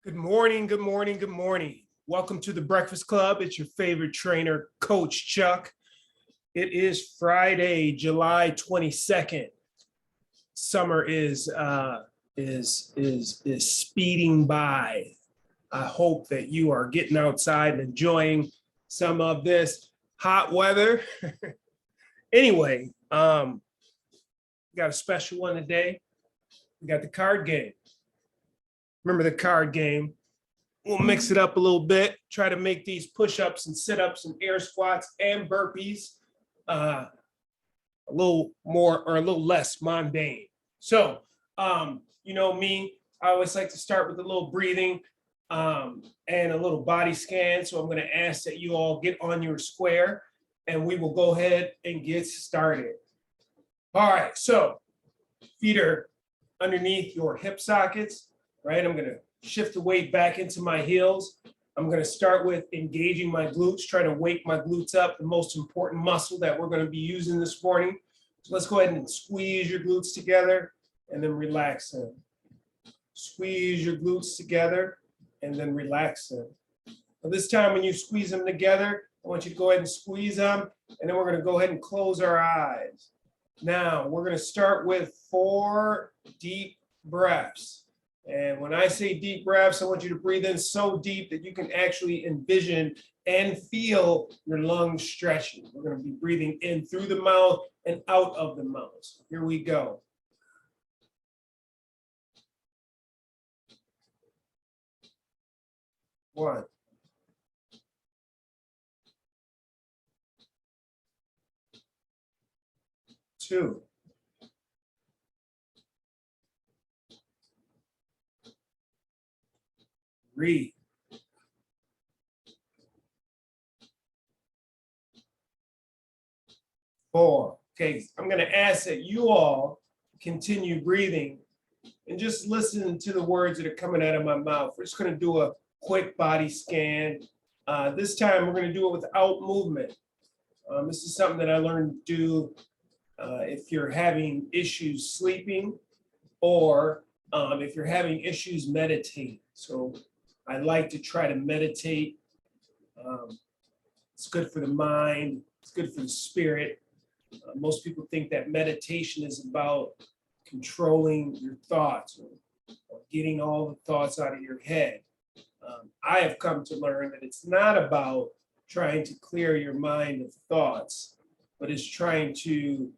Good morning, good morning, good morning. Welcome to the Breakfast Club. It's your favorite trainer, Coach Chuck. It is Friday, July 22nd. Summer is speeding by. I hope that you are getting outside and enjoying some of this hot weather. Anyway, we got a special one today. We got the card game. Remember the card game? We'll mix it up a little bit, try to make these push-ups and sit-ups and air squats and burpees a little more or a little less mundane. So, you know me, I always like to start with a little breathing and a little body scan. So I'm going to ask that you all get on your square and we will go ahead and get started. All right, so feet are underneath your hip sockets, right? I'm going to shift the weight back into my heels. I'm going to start with engaging my glutes, try to wake my glutes up, the most important muscle that we're going to be using this morning. So let's go ahead and squeeze your glutes together and then relax them. Squeeze your glutes together and then relax them. Now this time when you squeeze them together, I want you to go ahead and squeeze them, and then we're going to go ahead and close our eyes. Now we're going to start with 4 deep breaths. And when I say deep breaths, I want you to breathe in so deep that you can actually envision and feel your lungs stretching. We're going to be breathing in through the mouth and out of the mouth. So here we go. 1, 2, 3, 4. Okay, I'm going to ask that you all continue breathing and just listen to the words that are coming out of my mouth. We're just going to do a quick body scan. This time we're going to do it without movement. This is something that I learned to do if you're having issues sleeping or if you're having issues meditating. So I like to try to meditate. It's good for the mind. It's good for the spirit. Most people think that meditation is about controlling your thoughts or getting all the thoughts out of your head. I have come to learn that it's not about trying to clear your mind of thoughts, but it's trying to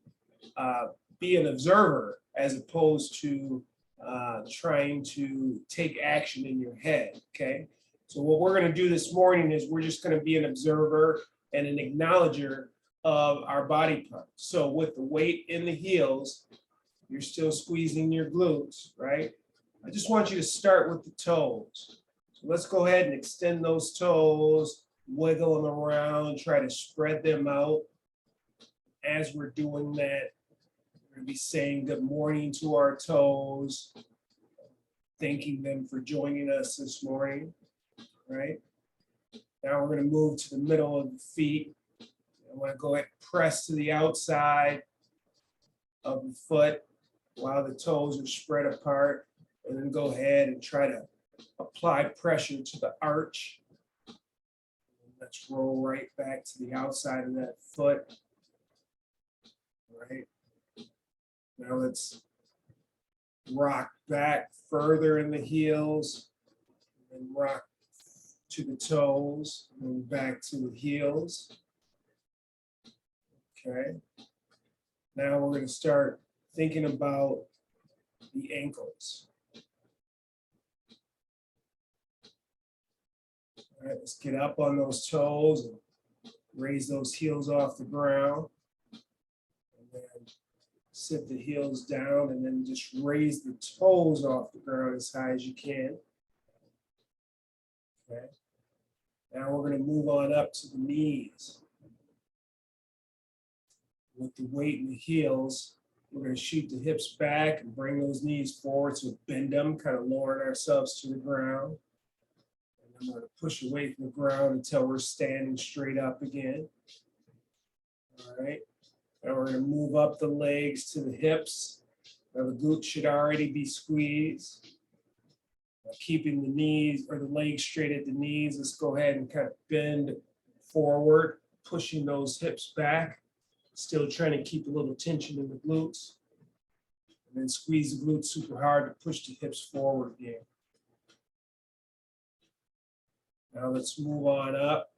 be an observer as opposed to trying to take action in your head, okay? So what we're going to do this morning is we're just going to be an observer and an acknowledger of our body parts. So with the weight in the heels, you're still squeezing your glutes, right? I just want you to start with the toes. So let's go ahead and extend those toes, wiggle them around, try to spread them out. As we're doing that, we're going to be saying good morning to our toes, thanking them for joining us this morning, right? Now we're going to move to the middle of the feet. I want to go ahead and press to the outside of the foot while the toes are spread apart, and then go ahead and try to apply pressure to the arch. Let's roll right back to the outside of that foot. All right. Now let's rock back further in the heels and rock to the toes and back to the heels. Okay. Now we're going to start thinking about the ankles. All right, let's get up on those toes and raise those heels off the ground. And then sit the heels down and then just raise the toes off the ground as high as you can. Okay. Now we're going to move on up to the knees. With the weight in the heels, we're going to shoot the hips back and bring those knees forward. So bend them, kind of lowering ourselves to the ground. And then we're going to push away from the ground until we're standing straight up again. All right. Now we're going to move up the legs to the hips. Now the glutes should already be squeezed. Keeping the knees or the legs straight at the knees. Let's go ahead and kind of bend forward, pushing those hips back. Still trying to keep a little tension in the glutes. And then squeeze the glutes super hard to push the hips forward again. Now let's move on up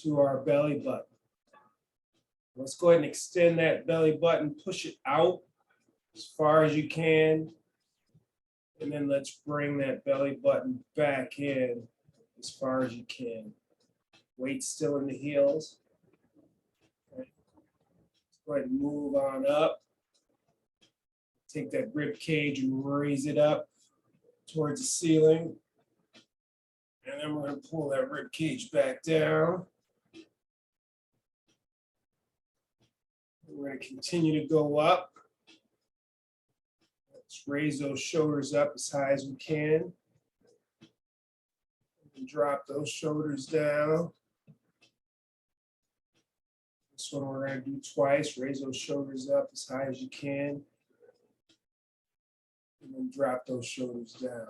to our belly button. Let's go ahead and extend that belly button, push it out as far as you can. And then let's bring that belly button back in as far as you can. Weight still in the heels. Okay. Let's go ahead and move on up. Take that rib cage and raise it up towards the ceiling. And then we're going to pull that rib cage back down. We're going to continue to go up. Let's raise those shoulders up as high as we can. And drop those shoulders down. This one we're going to do twice. Raise those shoulders up as high as you can. And then drop those shoulders down.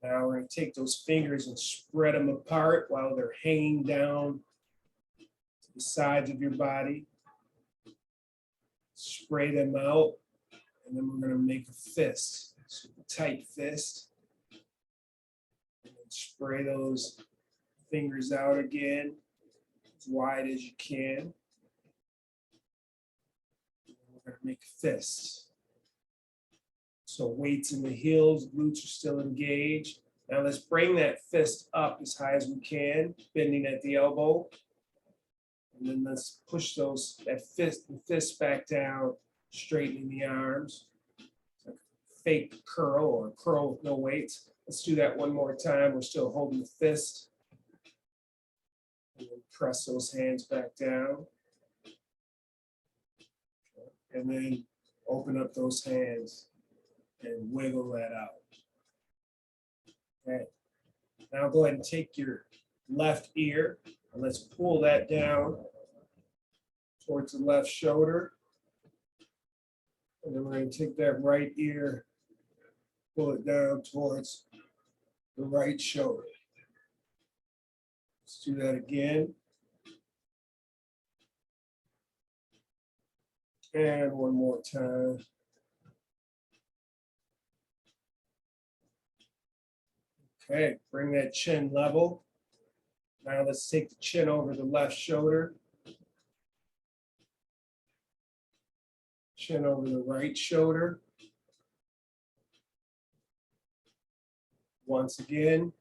Now we're going to take those fingers and spread them apart while they're hanging down to the sides of your body. Spray them out, and then we're going to make a fist, super tight fist. And then spray those fingers out again, as wide as you can. And we're going to make a fist. So weights in the heels, glutes are still engaged. Now let's bring that fist up as high as we can, bending at the elbow. And then let's push the fist back down, straightening the arms. Like a fake curl or a curl with no weights. Let's do that one more time. We're still holding the fist. And then press those hands back down. And then open up those hands and wiggle that out. Okay. Now go ahead and take your left ear and let's pull that down towards the left shoulder. And then we're going to take that right ear, pull it down towards the right shoulder. Let's do that again. And one more time. Okay, bring that chin level. Now let's take the chin over the left shoulder. Chin over the right shoulder. Once again.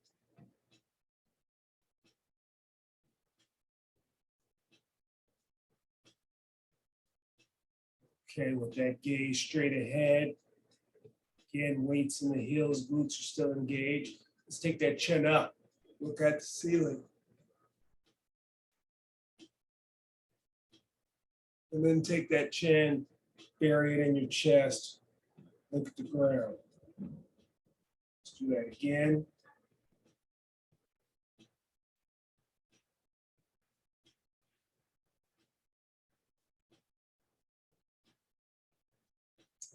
Okay, with that gaze straight ahead. Again, weights in the heels, glutes are still engaged. Let's take that chin up. Look at the ceiling. And then take that chin, bury it in your chest. Look at the ground. Let's do that again.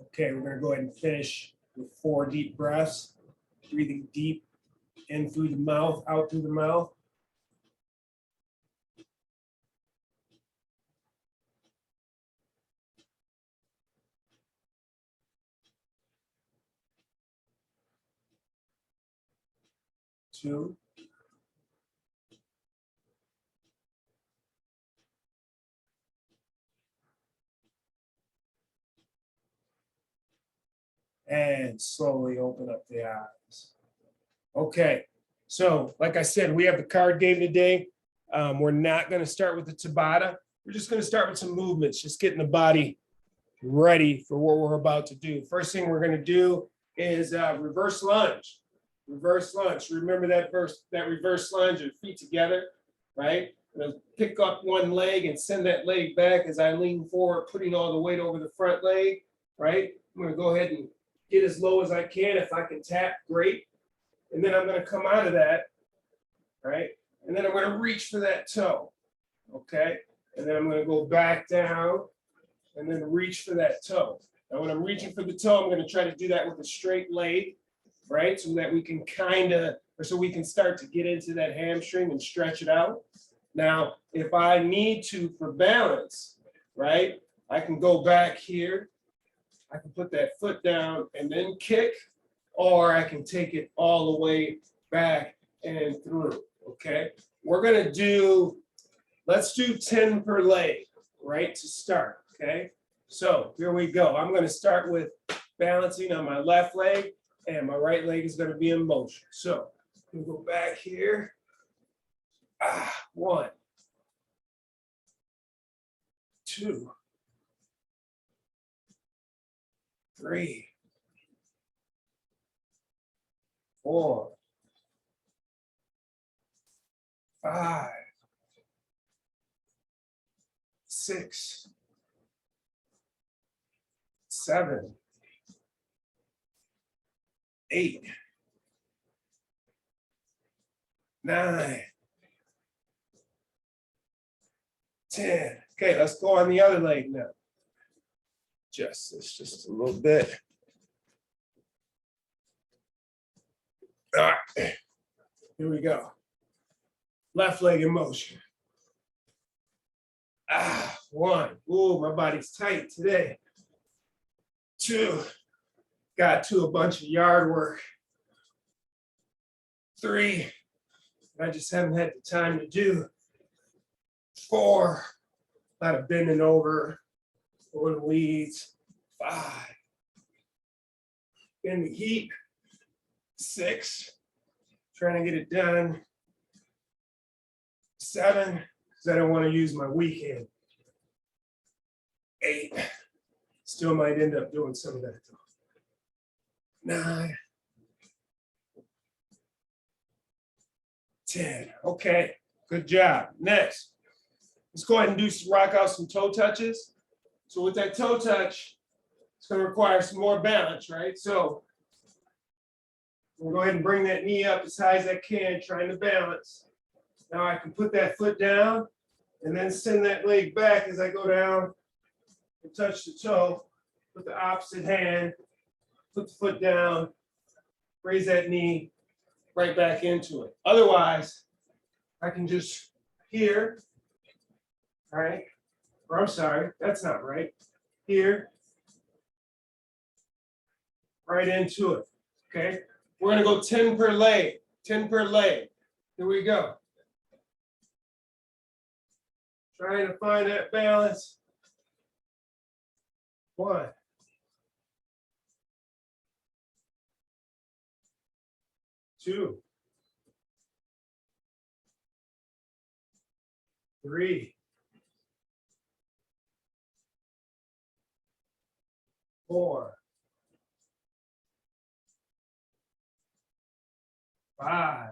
Okay, we're going to go ahead and finish with 4 deep breaths. Breathing deep in through the mouth, out through the mouth. Two. And slowly open up the eyes. Okay, so like I said, we have the card game today. We're not going to start with the Tabata. We're just going to start with some movements, just getting the body ready for what we're about to do. First thing we're going to do is reverse lunge. Reverse lunge. Remember that reverse lunge, your feet together, right? Pick up one leg and send that leg back as I lean forward, putting all the weight over the front leg, right? I'm going to go ahead and get as low as I can. If I can tap, great. And then I'm going to come out of that, right? And then I'm going to reach for that toe, okay? And then I'm going to go back down and then reach for that toe. Now, when I'm reaching for the toe, I'm going to try to do that with a straight leg, right? So that we can so we can start to get into that hamstring and stretch it out. Now, if I need to for balance, right, I can go back here. I can put that foot down and then kick, or I can take it all the way back and through, okay? We're gonna let's do 10 per leg, right, to start, okay? So here we go. I'm gonna start with balancing on my left leg, and my right leg is gonna be in motion. So we'll go back here. 1, 2, 3, 4, 5, 6, 7, 8, 9, 10. Okay, let's go on the other leg now. Adjust this just a little bit. All right, here we go. Left leg in motion. 1. Ooh, my body's tight today. 2. Got to a bunch of yard work. 3. I just haven't had the time to do. 4. A lot of bending over the weeds. 5. In the heat. 6. Trying to get it done. 7, because I don't want to use my weak hand. 8. Still might end up doing some of that though. 9. 10. Okay, good job. Next, let's go ahead and rock out some toe touches. So with that toe touch, it's going to require some more balance, right? So we'll go ahead and bring that knee up as high as I can, trying to balance. Now I can put that foot down and then send that leg back as I go down and touch the toe. Put the opposite hand, put the foot down, raise that knee right back into it. Otherwise, I can just here, all right? Or I'm sorry, that's not right. Here, right into it, okay? We're gonna go 10 per leg, 10 per leg. Here we go. Trying to find that balance. 1. 2. 3. 4. 5.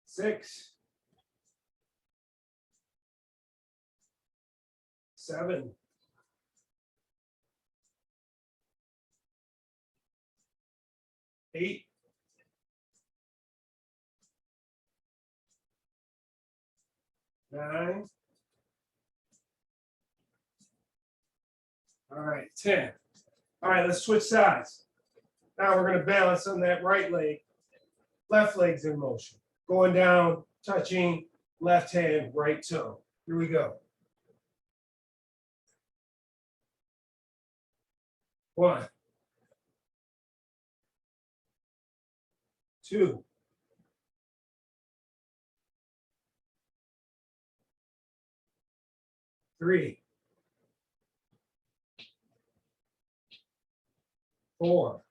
6. 7. 8. 9. All right, 10. All right, let's switch sides. Now we're going to balance on that right leg. Left leg's in motion. Going down, touching, left hand, right toe. Here we go. 1. 2. 3. 4.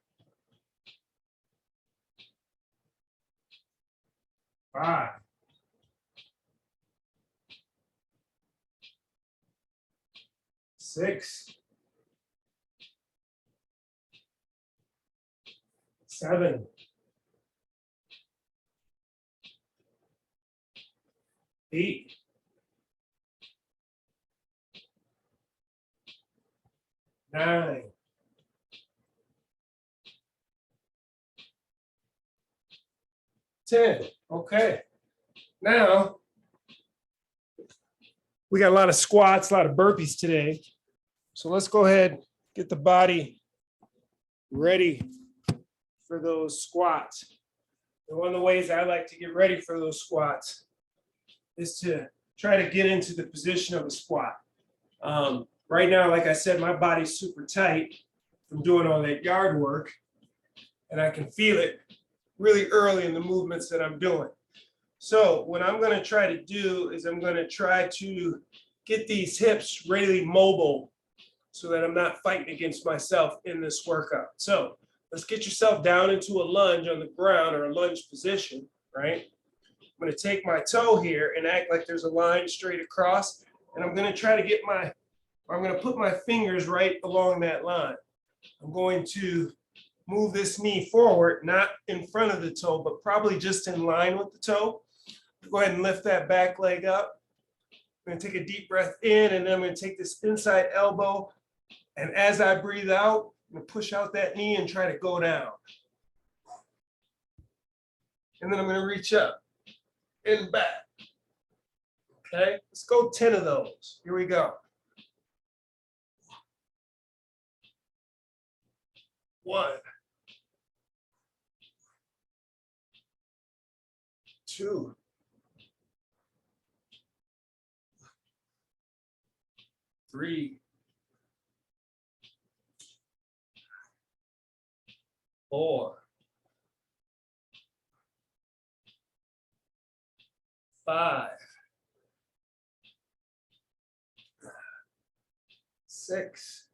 5. 6. 7. 8. 9. 10. Okay. Now We got a lot of squats, a lot of burpees today. So let's go ahead, get the body ready for those squats. And one of the ways I like to get ready for those squats is to try to get into the position of a squat. Right now, like I said, my body's super tight from doing all that yard work, and I can feel it really early in the movements that I'm doing. So what I'm going to try to do is I'm going to try to get these hips really mobile so that I'm not fighting against myself in this workout. So let's get yourself down into a lunge on the ground or a lunge position, right? I'm going to take my toe here and act like there's a line straight across, and I'm going to try to get I'm going to put my fingers right along that line. I'm going to move this knee forward, not in front of the toe, but probably just in line with the toe. Go ahead and lift that back leg up. I'm going to take a deep breath in, and then I'm going to take this inside elbow. And as I breathe out, I'm going to push out that knee and try to go down. And then I'm going to reach up and back. Okay, let's go 10 of those. Here we go. 1, 2, 3, 4, 5, 6,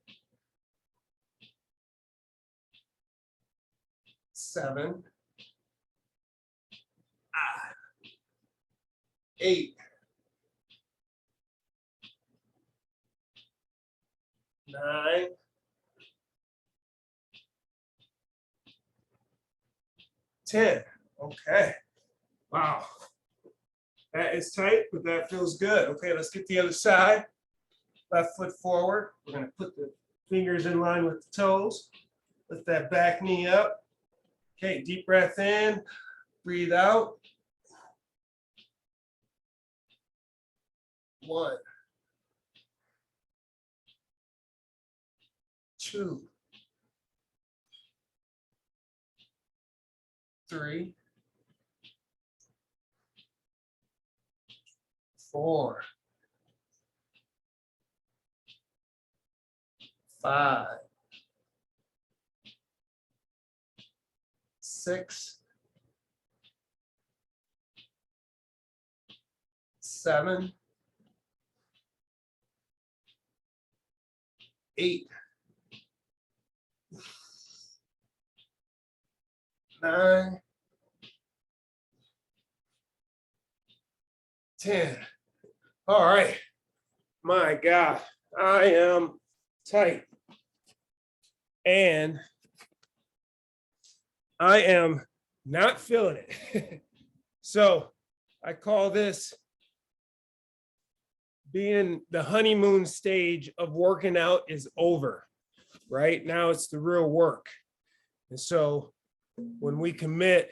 7, 8, 9, 10. Okay. Wow. That is tight, but that feels good. Okay, let's get the other side. Left foot forward. We're going to put the fingers in line with the toes. Lift that back knee up. Okay, deep breath in. Breathe out. 1, 2, 3, 4, 5, 6, 7, 8, 9, 10. All right. My God, I am tight. And I am not feeling it. So I call this being the honeymoon stage of working out is over. Right now, it's the real work. And so when we commit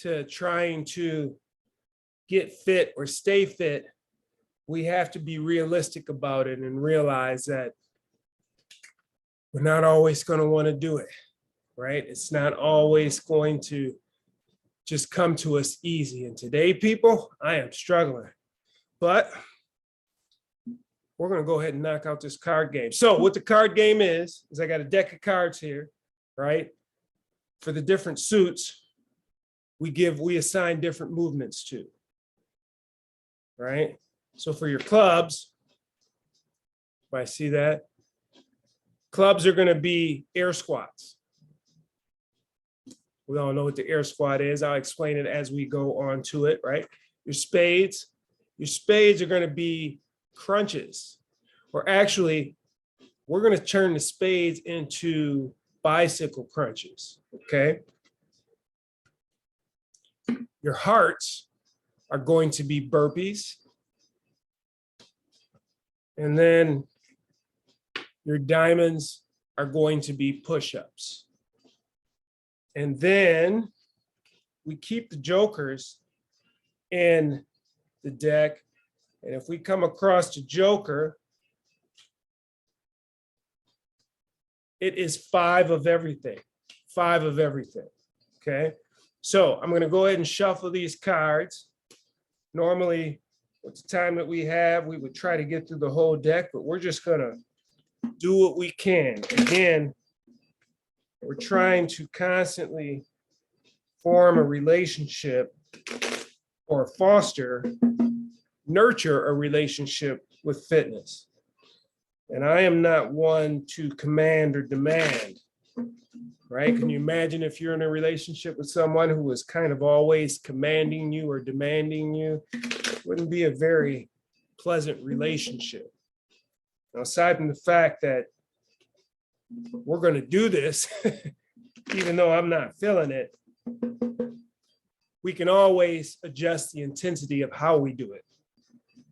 to trying to get fit or stay fit, we have to be realistic about it and realize that we're not always going to want to do it, right? It's not always going to just come to us easy. And today, people, I am struggling, but we're going to go ahead and knock out this card game. So what the card game is I got a deck of cards here, right? For the different suits, we assign different movements to, right? So for your clubs, if I see that, clubs are going to be air squats. We all know what the air squat is. I'll explain it as we go on to it, right? Your spades are going to be crunches, or actually, we're going to turn the spades into bicycle crunches, okay? Your hearts are going to be burpees. And then your diamonds are going to be push-ups. And then we keep the jokers in the deck, And if we come across the joker, it is 5 of everything, 5 of everything, okay? So I'm gonna go ahead and shuffle these cards. Normally, with the time that we have, we would try to get through the whole deck, but we're just gonna do what we can. Again, we're trying to constantly form a relationship or foster, nurture a relationship with fitness. And I am not one to command or demand, right? Can you imagine if you're in a relationship with someone who is kind of always commanding you or demanding you? It wouldn't be a very pleasant relationship. Now, aside from the fact that we're going to do this, even though I'm not feeling it, we can always adjust the intensity of how we do it,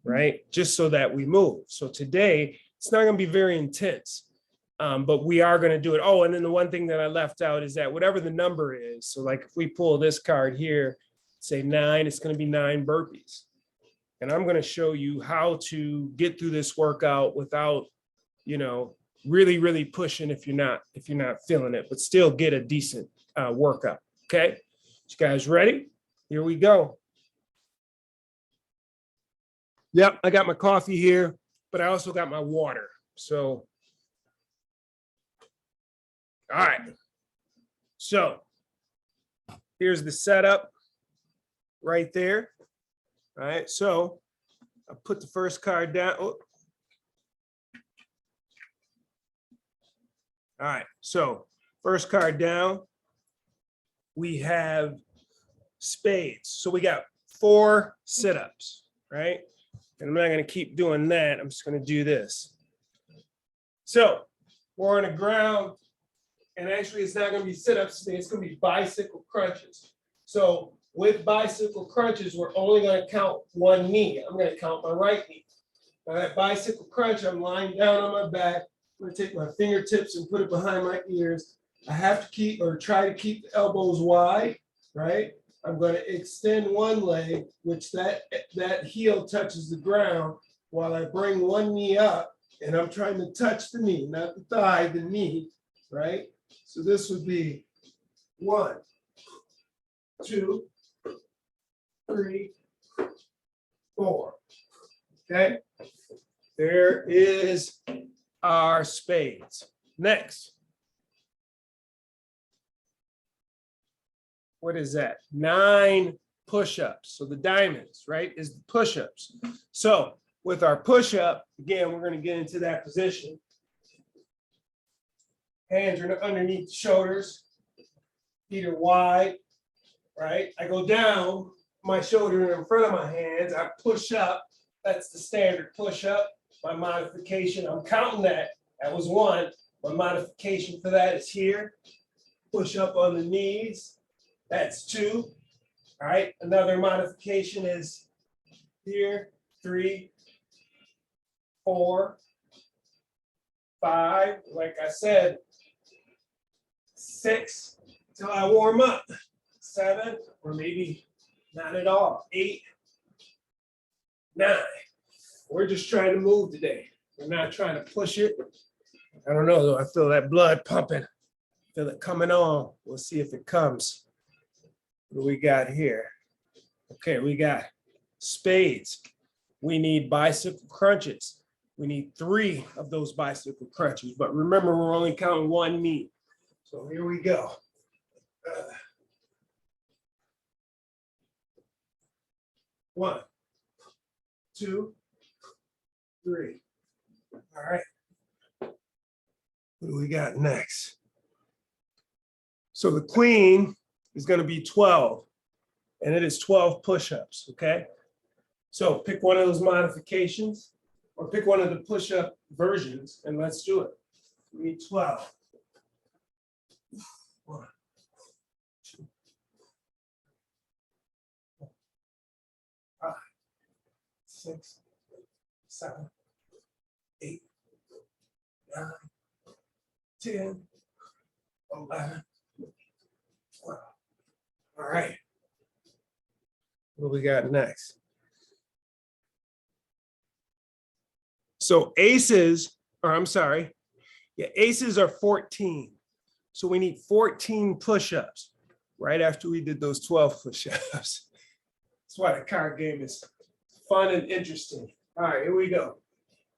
right? Just so that we move. So today, it's not going to be very intense, but we are going to do it. Oh, and then the one thing that I left out is that whatever the number is, so like if we pull this card here, say 9, it's going to be 9 burpees. And I'm going to show you how to get through this workout without, you know, really pushing if you're not feeling it, but still get a decent workout. Okay, you guys ready? Here we go. Yep, I got my coffee here, but I also got my water. So, all right. So here's the setup right there. All right, so I put the first card down. Oh. All right, so first card down, we have spades. So we got 4 sit-ups, right? And I'm not going to keep doing that. I'm just going to do this. So we're on the ground, and actually it's not going to be sit-ups today. It's going to be bicycle crunches. So with bicycle crunches, we're only going to count one knee. I'm going to count my right knee. Now that bicycle crunch, I'm lying down on my back. I'm going to take my fingertips and put it behind my ears. I have to keep or try to keep the elbows wide, right? I'm going to extend one leg, which that heel touches the ground while I bring one knee up, and I'm trying to touch the knee, not the thigh, the knee, right? So this would be 1, 2, 3, 4. Okay, there is our spades. Next. What is that? 9 push-ups. So the diamonds, right, is the push-ups. So with our push-up, again, we're going to get into that position. Hands are underneath the shoulders. Feet are wide, right? I go down, my shoulder in front of my hands. I push up. That's the standard push-up. My modification, I'm counting that. That was 1. My modification for that is here. Push up on the knees. That's 2. All right. Another modification is here. 3, 4, 5. Like I said, 6 till I warm up. 7, or maybe not at all. 8, 9. We're just trying to move today. We're not trying to push it. I don't know though. I feel that blood pumping. Feel it coming on. We'll see if it comes. What do we got here? Okay, we got spades. We need bicycle crunches. We need 3 of those bicycle crunches. But remember, we're only counting one knee. So here we go. 1, 2, 3. All right. What do we got next? So the queen is going to be 12, and it is 12 push-ups, okay? So pick one of those modifications or pick one of the push-up versions, and let's do it. We need 12. 1, 2, 4, 5, 6, 7, 8, 9, 10, 11, 12. All right. What do we got next? So aces, or I'm sorry, yeah, aces are 14. So we need 14 push-ups right after we did those 12 push-ups. That's why the card game is fun and interesting. All right, here we go.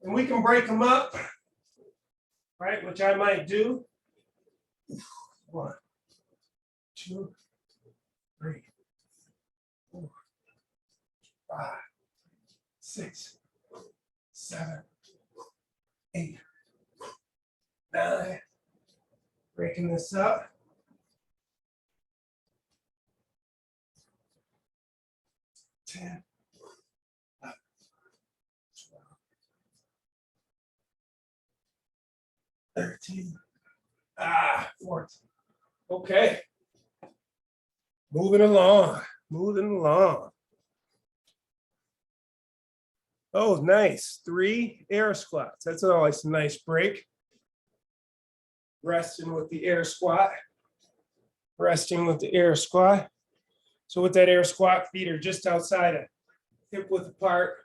And we can break them up, right, which I might do. 1, 2, 3, 4, 5, 6, 7, 8, 9. Breaking this up. 10, 11, 12, 13, 14. Okay. Moving along, moving along. Oh, nice. 3 air squats. That's always a nice break. Resting with the air squat. Resting with the air squat. So with that air squat, feet are just outside of hip width apart,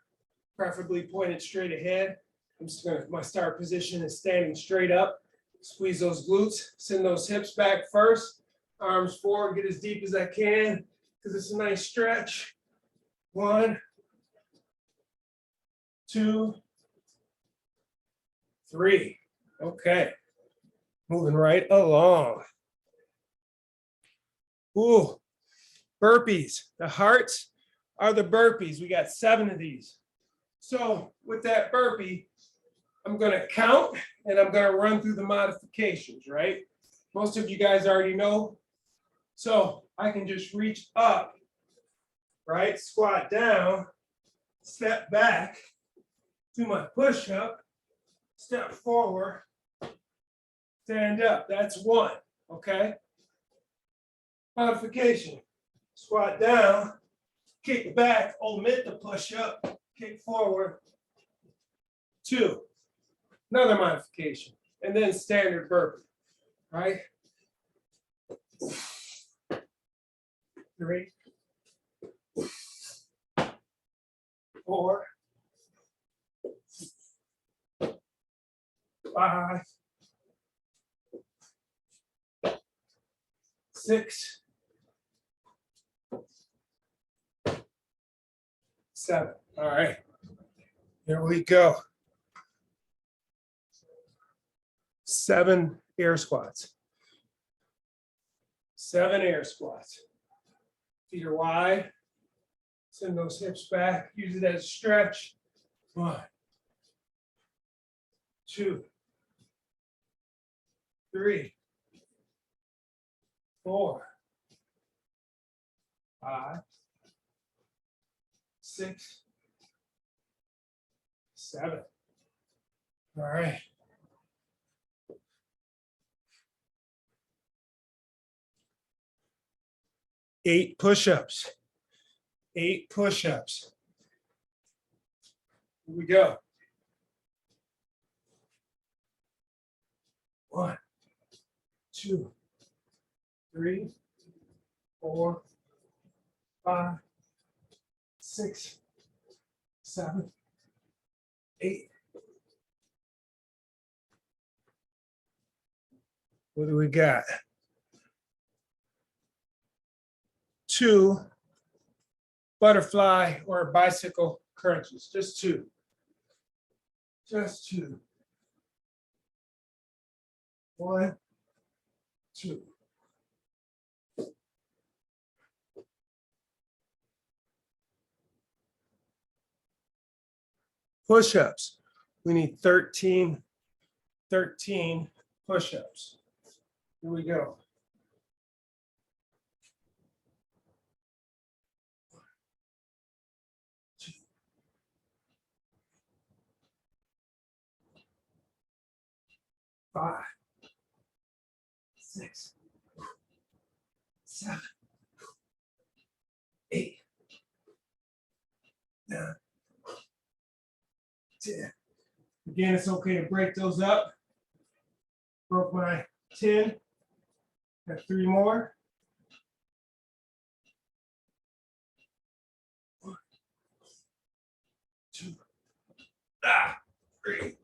preferably pointed straight ahead. I'm just gonna, my start position is standing straight up. Squeeze those glutes, send those hips back first. Arms forward, get as deep as I can, because it's a nice stretch. 1, 2, 3. Okay. Moving right along. Ooh, burpees. The hearts are the burpees. We got 7 of these. So with that burpee, I'm going to count and I'm going to run through the modifications, right? Most of you guys already know. So I can just reach up, right? Squat down, step back, do my push up, step forward, stand up. That's 1, okay? Modification. Squat down, kick back, omit the push up, kick forward. 2. Another modification. And then standard burpee, right? 3, 4, 5, 6, 7. All right. Here we go. 7 air squats. 7 air squats. Feet are wide. Send those hips back. Use it as a stretch. 1, 2, 3, 4, 5, 6, 7. All right. Eight push-ups. 8 push-ups. Here we go. 1, 2, 3, 4, 5, 6, 7, 8. What do we got? 2 butterfly or bicycle crunches. Just 2. Just 2. 1, 2. Push-ups. We need 13 push-ups. Here we go. 2, 5, 6, 7, 8, 9, 10. Again, it's okay to break those up. Broke my 10. Got 3 more. 1, 2. 3.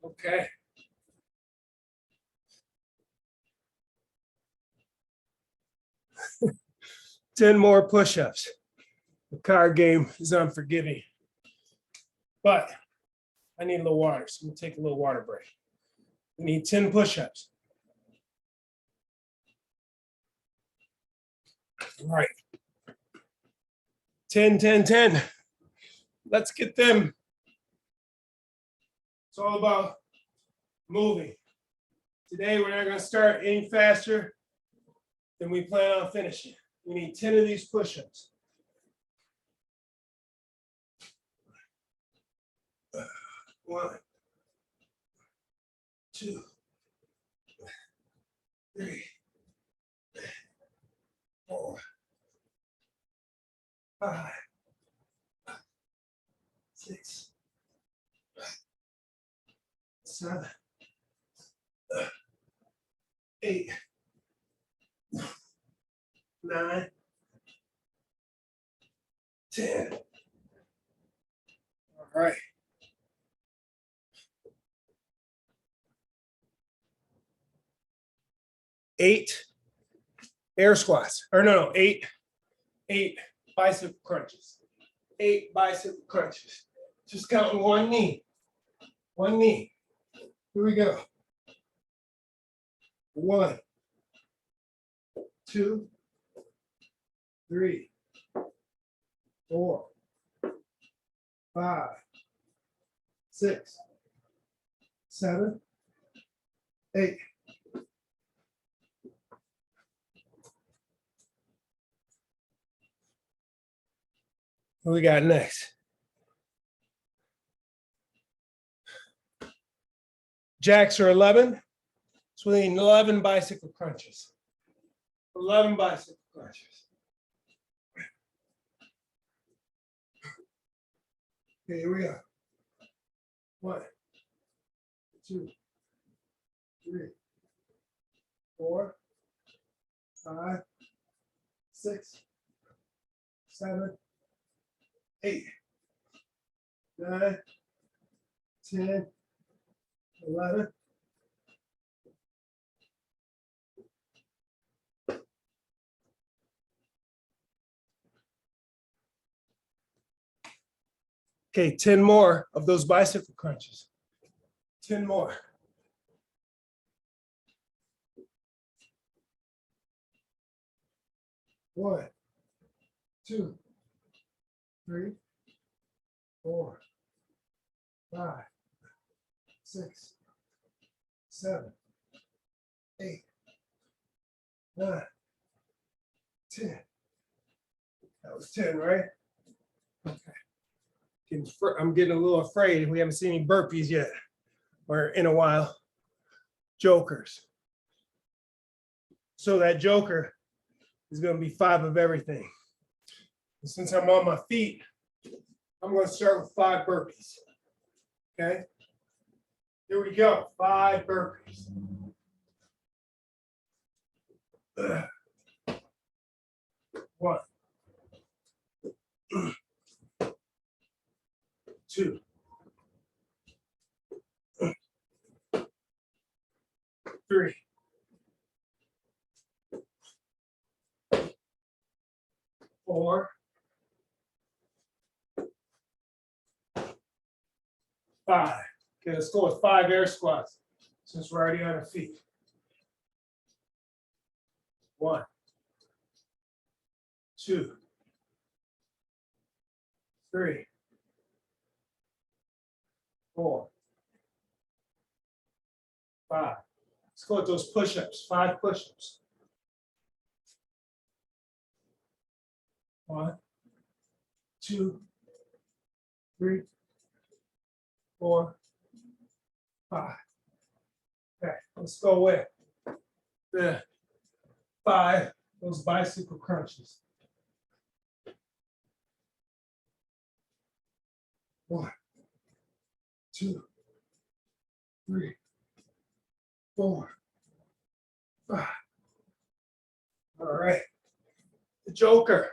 Okay. Ten more push-ups. The card game is unforgiving. But I need a little water, so we'll take a little water break. We need 10 push-ups. All right. 10, 10, 10. Let's get them. It's all about moving. Today, we're not going to start any faster than we plan on finishing. We need 10 of these push-ups. One, 2, 3, 4, 5, 6, 7, 8, 9, 10. All right. Eight air squats, or no, eight bicep crunches. 8 bicep crunches. Just counting one knee. One knee. Here we go. 1, 2, 3, 4, 5, 6, 7, 8. What we got next? Jacks are 11. So we need 11 bicycle crunches. 11 bicycle crunches. Okay, here we go. 1, 2, 3, 4, 5, 6, 7, 8, 9, 10, 11. Okay, 10 more of those bicycle crunches. 10 more. One, 2, 3, 4, 5, 6, 7, 8, 9, 10. That was 10, right? Okay. I'm getting a little afraid. We haven't seen any burpees yet, or in a while. Jokers. So that joker is going to be 5 of everything. And since I'm on my feet, I'm going to start with 5 burpees. Okay. Here we go. 5 burpees. 1, 2, 3, 4, 5. Okay, let's go with 5 air squats since we're already on our feet. 1, 2, 3, 4, 5. Let's go with those push-ups. 5 push-ups. 1, 2, 3, 4, 5. Okay, let's go with the 5, those bicycle crunches. 1, 2, 3, 4, 5. All right. The joker.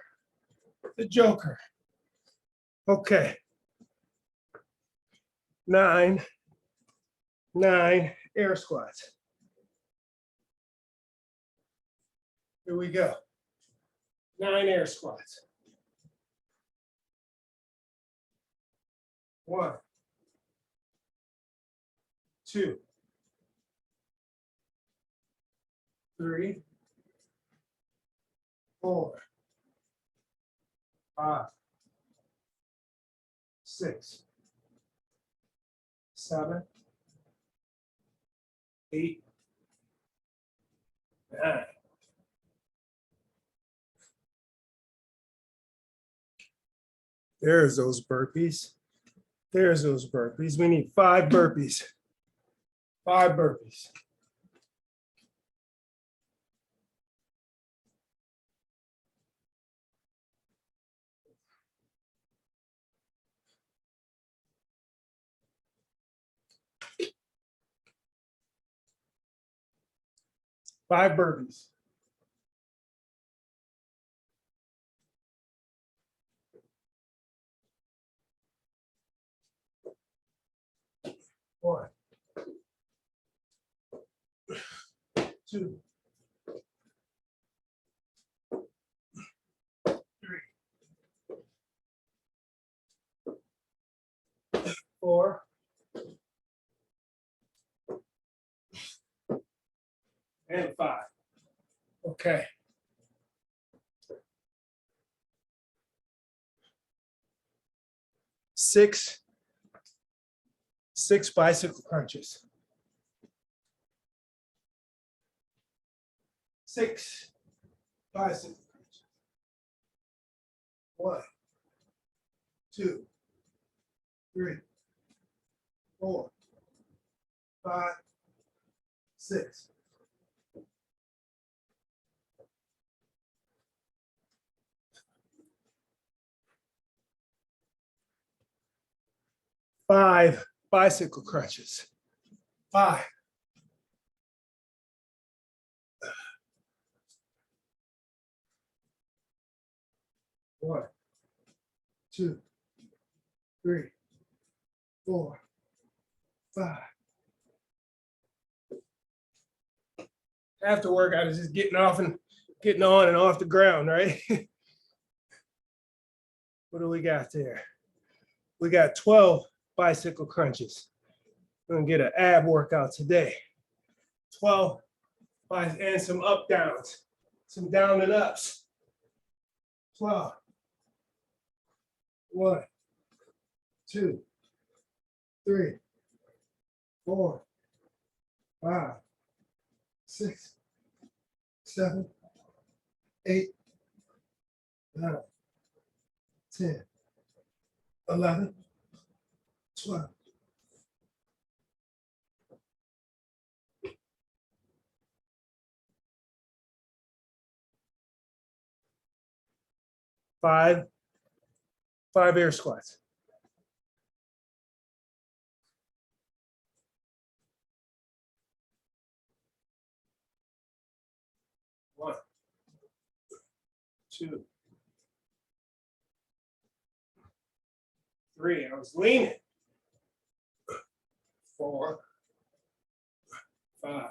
The joker. Okay. 9, 9 air squats. Here we go. 9 air squats. 1, 2, 3, 4, 5, 6, 7, 8, 9. There's those burpees. There's those burpees. We need 5 burpees. 5 burpees. Five burpees. One, 2, 3, 4, and 5. Okay. Six bicycle crunches. 6 bicycle crunches. 1, 2, 3, 4, 5, 6. Five bicycle crunches. 5. 1, 2, 3, 4, 5. After workout is just getting on and off the ground, right? What do we got there? We got 12 bicycle crunches. We're gonna get an ab workout today. 12 and some up downs, some down and ups. 12. 1, 2, 3, 4, 5, 6, 7, 8, 9, 10, 11, 12. Five air squats. 1, 2, 3. I was leaning. 4, 5.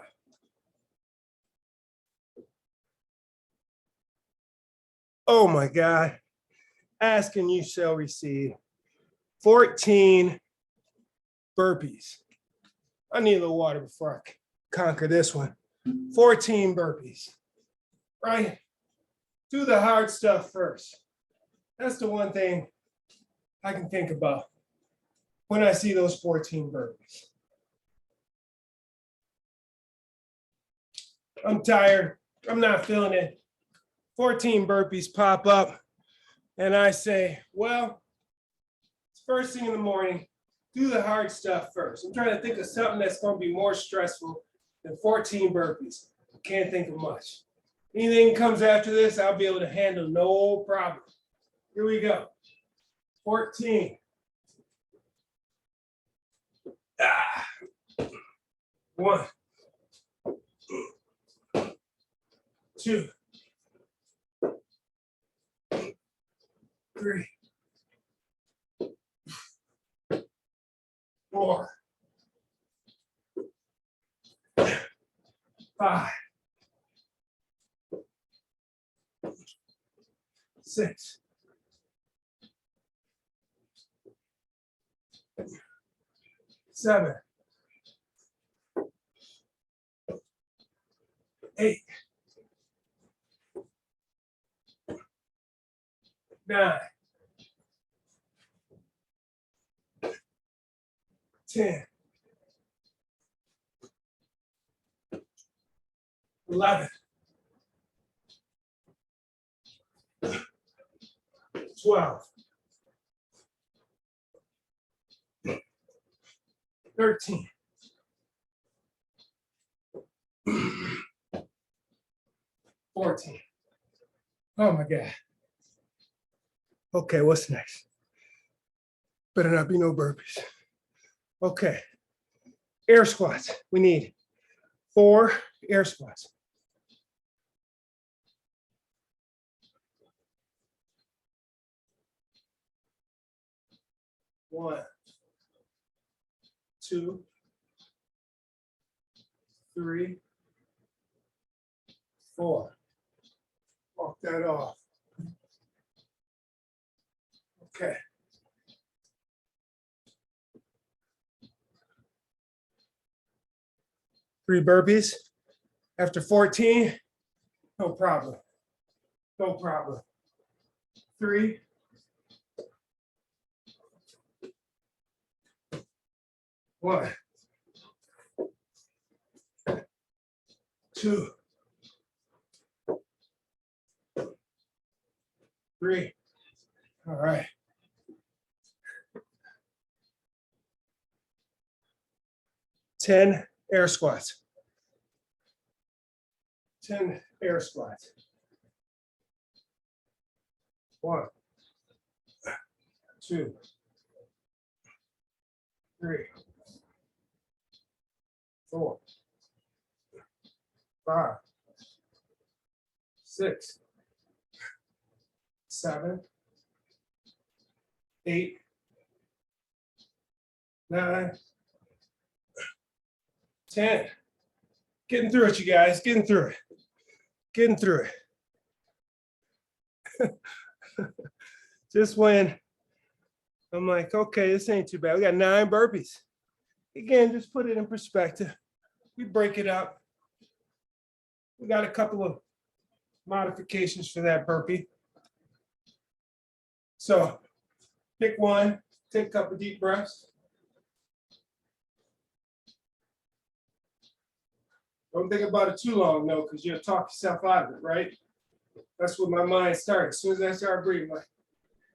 Oh my God. Ask and you shall receive. 14 burpees. I need a little water before I conquer this one. 14 burpees, right? Do the hard stuff first. That's the one thing I can think about when I see those 14 burpees. I'm tired. I'm not feeling it. 14 burpees pop up, and I say, well, it's first thing in the morning. Do the hard stuff first. I'm trying to think of something that's going to be more stressful than 14 burpees. Can't think of much. Anything comes after this, I'll be able to handle no problem. Here we go. 14. 1, 2, 3, 4, 4, 5, 6, 7, 8, 9, 10, 11, 12, 13, 14. Oh my God. Okay, what's next? Better not be no burpees. Okay. Air squats. We need 4 air squats. 1, 2, 3, 4. Walk that off. Okay. Three burpees after 14. No problem. No problem. 3, 1, 2, 3. All right. 10 air squats. 10 air squats. 1, 2, 3, 4, 5, 6, 7, 8, 9, 10. Getting through it, you guys. Getting through it. Getting through it. Just when I'm like, okay, this ain't too bad. We got 9 burpees. Again, just put it in perspective. We break it up. We got a couple of modifications for that burpee. So pick one, take a couple deep breaths. Don't think about it too long, though, because you'll talk yourself out of it, right? That's what my mind starts. As soon as I start breathing, like,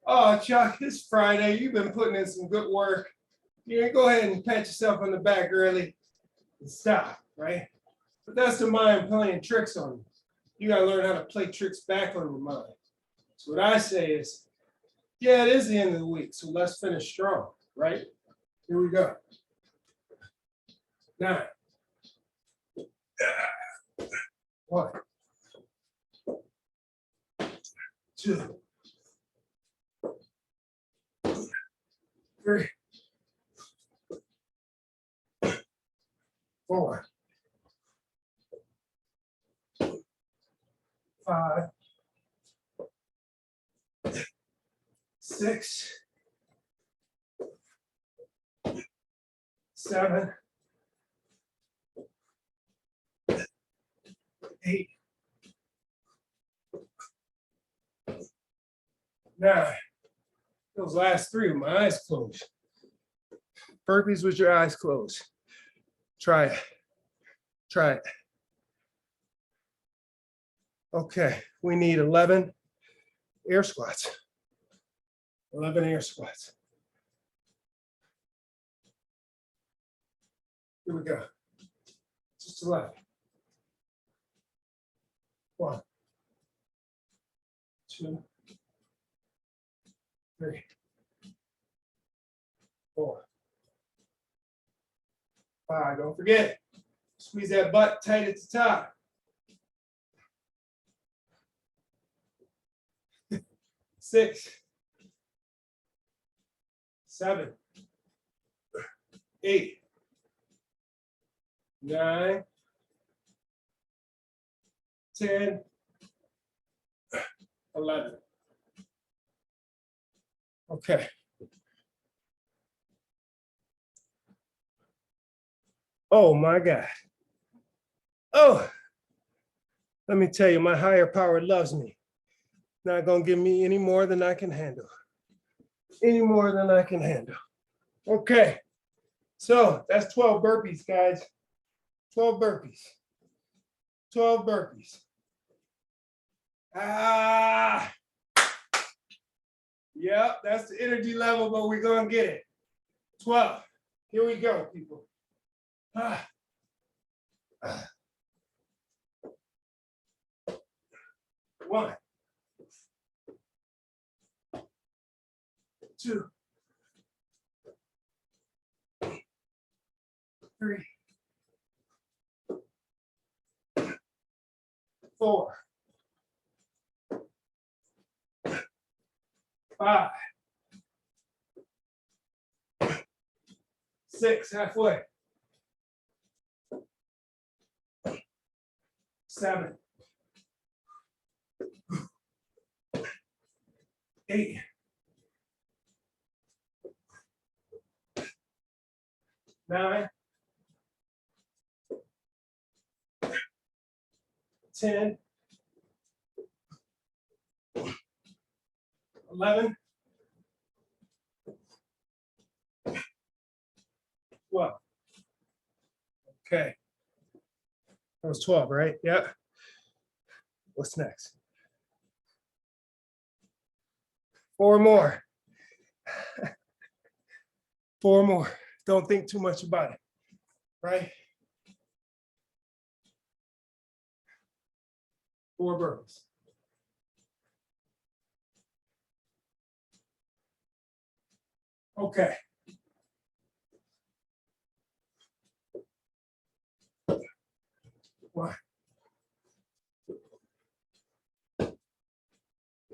oh, Chuck, it's Friday. You've been putting in some good work. You go ahead and pat yourself on the back early and stop, right? But that's the mind playing tricks on you. You got to learn how to play tricks back on your mind. So what I say is, yeah, it is the end of the week, so let's finish strong, right? Here we go. 9. 1, 2, 3, 4, 5, 6, 7, 8, 9. Those last 3 with my eyes closed. Burpees with your eyes closed. Try it. Try it. Okay, we need 11 air squats. 11 air squats. Here we go. Just 11. 1, 2, 3, 4, 5. Don't forget, squeeze that butt tight at the top. 6, 7, 8, 9, 10, 11. Okay. Oh my God. Oh, let me tell you, my higher power loves me. Not gonna give me any more than I can handle. Any more than I can handle. Okay. So that's 12 burpees, guys. 12 burpees. 12 burpees. Ah. Yep, that's the energy level, but we're gonna get it. 12. Here we go, people. Ah. Ah. 1, 2, 3, 4, 5, 6, halfway. 7, 8, 9, 10, 11, 12. Okay. That was 12, right? Yeah. What's next? 4 more. 4 more. Don't think too much about it, right? 4 burpees. Okay. One,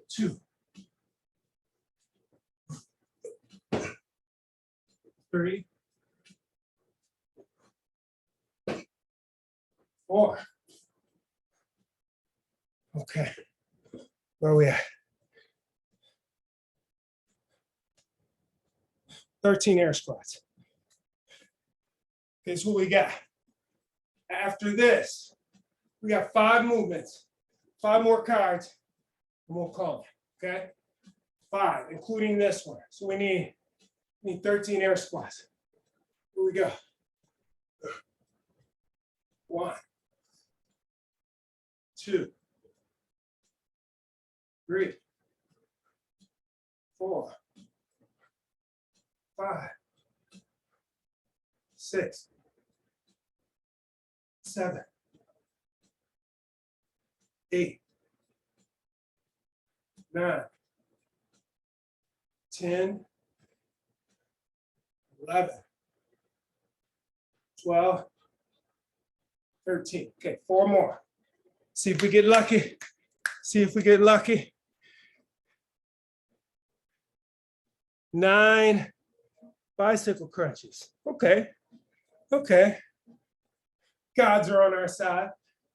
2, 3, 4. Okay. Where are we at? 13 air squats. Here's what we got. After this, we got 5 movements, 5 more cards, and we'll call it. Okay? 5, including this one. So we need 13 air squats. Here we go. 1, 2, 3, 4, 5, 6, 7, 8, 9, 10, 11, 12, 13. Okay, 4 more. See if we get lucky. See if we get lucky. 9 bicycle crunches. Okay. Okay. Gods are on our side.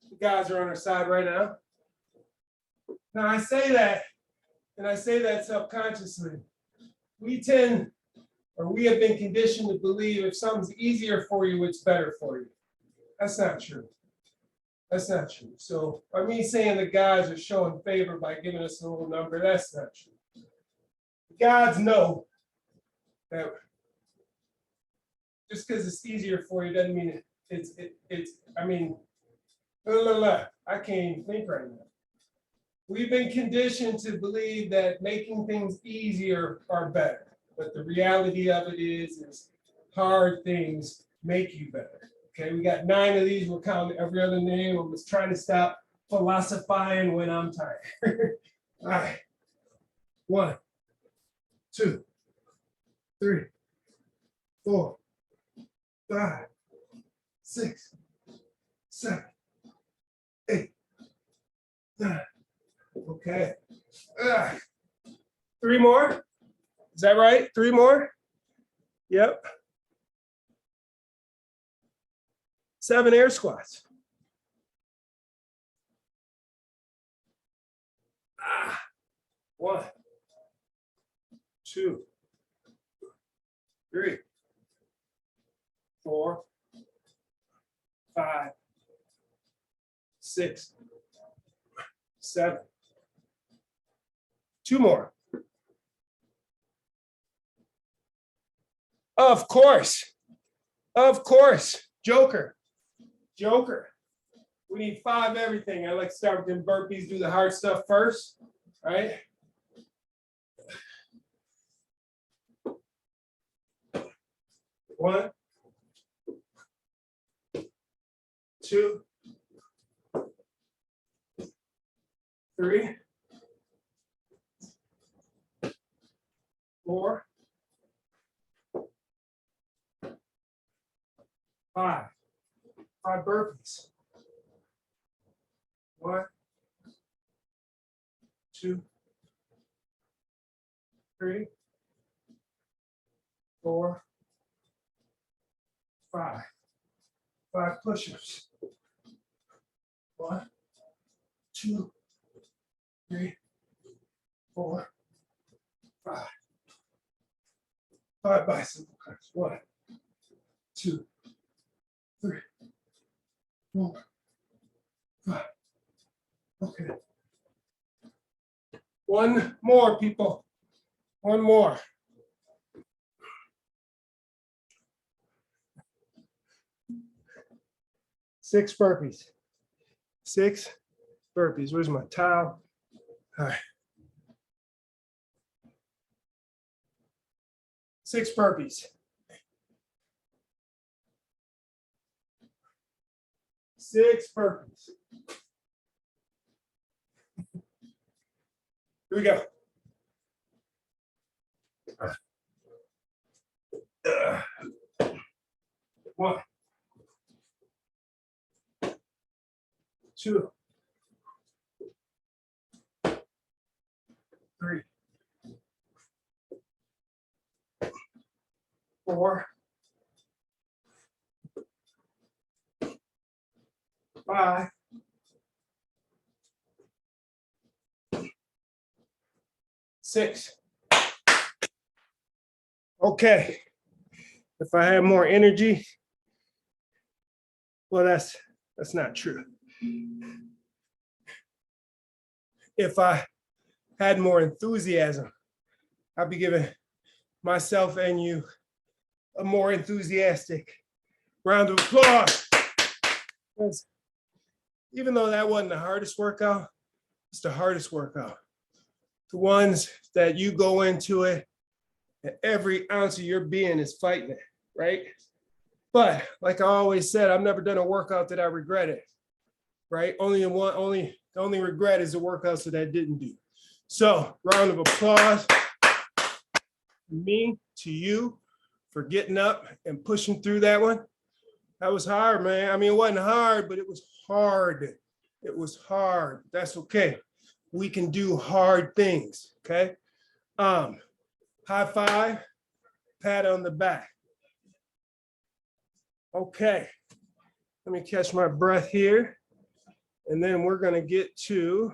The gods are on our side right now. Now I say that, and I say that subconsciously. We have been conditioned to believe if something's easier for you, it's better for you. That's not true. That's not true. So by me saying the gods are showing favor by giving us a little number, that's not true. The gods know that just because it's easier for you doesn't mean I mean, I can't even think right now. We've been conditioned to believe that making things easier are better. But the reality of it is hard things make you better. Okay, we got 9 of these. We're counting every other name. I'm just trying to stop philosophizing when I'm tired. All right. 1, 2, 3, 4, 5, 6, 7, 8, 9. Okay. 3 more. Is that right? 3 more? Yep. 7 air squats. 1, 2, 3, 4, 5, 6, 7. 2 more. Of course. Joker. We need 5 everything. I like to start with them burpees, do the hard stuff first, right? One, 2, 3, 4, 5. 5 burpees. 1, 2, 3, 4, 5. 5 push-ups. 1, 2, 3, 4, 5. 5 bicep curls. 1, 2, 3, 4, 5. Okay. 1 more, people. 1 more. Six burpees. 6 burpees. Where's my towel? All right. 6 burpees. 6 burpees. Here we go. 1, 2, 3, 4, 5, 6. Okay. If I had more energy, well, that's not true. If I had more enthusiasm, I'd be giving myself and you a more enthusiastic round of applause. Because even though that wasn't the hardest workout, it's the hardest workout. The ones that you go into it and every ounce of your being is fighting it, right? But like I always said, I've never done a workout that I regretted, right? The only regret is the workouts that I didn't do. So round of applause from me to you for getting up and pushing through that one. That was hard, man. I mean, it wasn't hard, but it was hard. It was hard. That's okay. We can do hard things, okay? High five, pat on the back. Okay, let me catch my breath here. And then we're gonna get to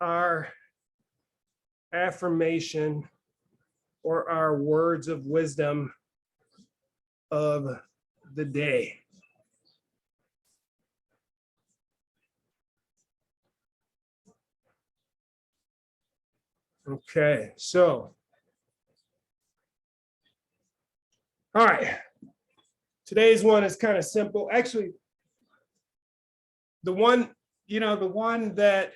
our affirmation or our words of wisdom of the day. Okay, so, all right. Today's one is kind of simple. Actually, the one that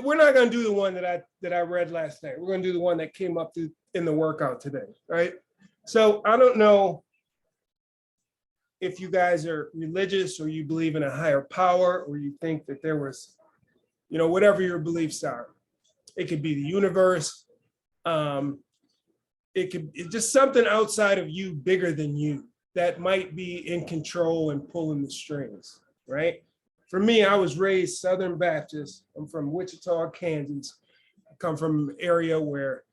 we're not going to do the one that I read last night. We're going to do the one that came up in the workout today, right? So I don't know if you guys are religious or you believe in a higher power or you think that there was, whatever your beliefs are. It could be the universe. It's just something outside of you, bigger than you, that might be in control and pulling the strings, right? For me, I was raised Southern Baptist. I'm from Wichita, Kansas. I come from an area where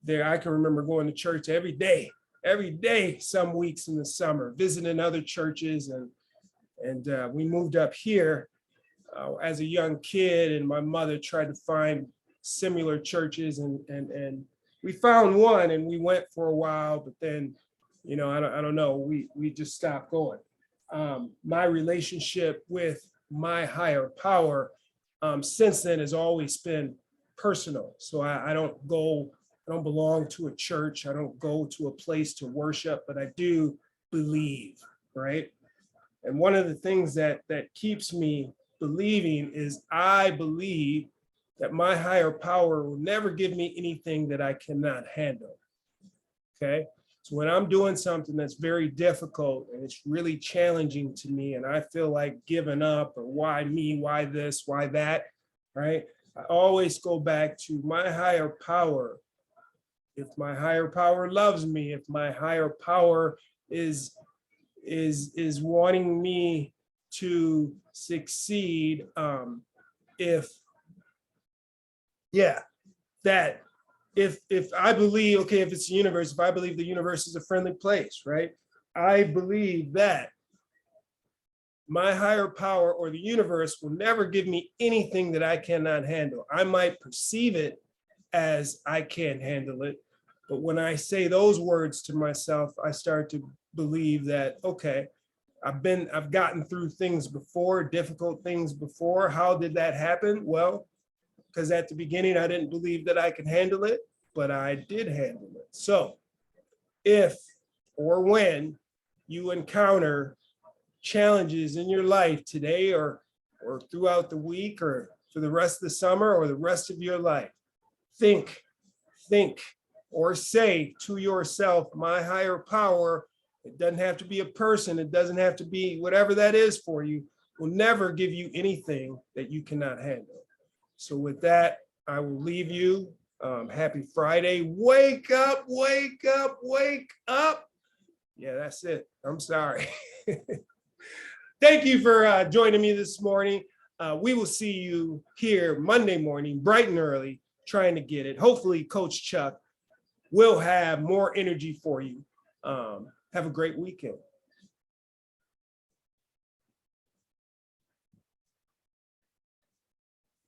I can remember going to church every day every day, some weeks in the summer, visiting other churches. And we moved up here as a young kid, and my mother tried to find similar churches, and we found one, and we went for a while, but then, I don't know, we just stopped going. My relationship with my higher power since then has always been personal. So I don't belong to a church. I don't go to a place to worship, but I do believe, right? And one of the things that keeps me believing is I believe that my higher power will never give me anything that I cannot handle. Okay. So when I'm doing something that's very difficult and it's really challenging to me, and I feel like giving up, or why me, why this, why that, right? I always go back to my higher power. If my higher power loves me, if my higher power is wanting me to succeed, if I believe, okay, if it's the universe, if I believe the universe is a friendly place, right? I believe that my higher power or the universe will never give me anything that I cannot handle. I might perceive it as I can't handle it, but when I say those words to myself, I start to believe that, okay, I've gotten through things before, difficult things before. How did that happen? Well, because at the beginning, I didn't believe that I could handle it, but I did handle it. So if or when you encounter challenges in your life today, or throughout the week, or for the rest of the summer, or the rest of your life, think, or say to yourself, my higher power, it doesn't have to be a person, it doesn't have to be whatever that is for you, will never give you anything that you cannot handle. So with that, I will leave you. Happy Friday. Wake up, wake up, wake up. Yeah, that's it. I'm sorry. Thank you for joining me this morning. We will see you here Monday morning, bright and early, trying to get it. Hopefully, Coach Chuck will have more energy for you. Have a great weekend.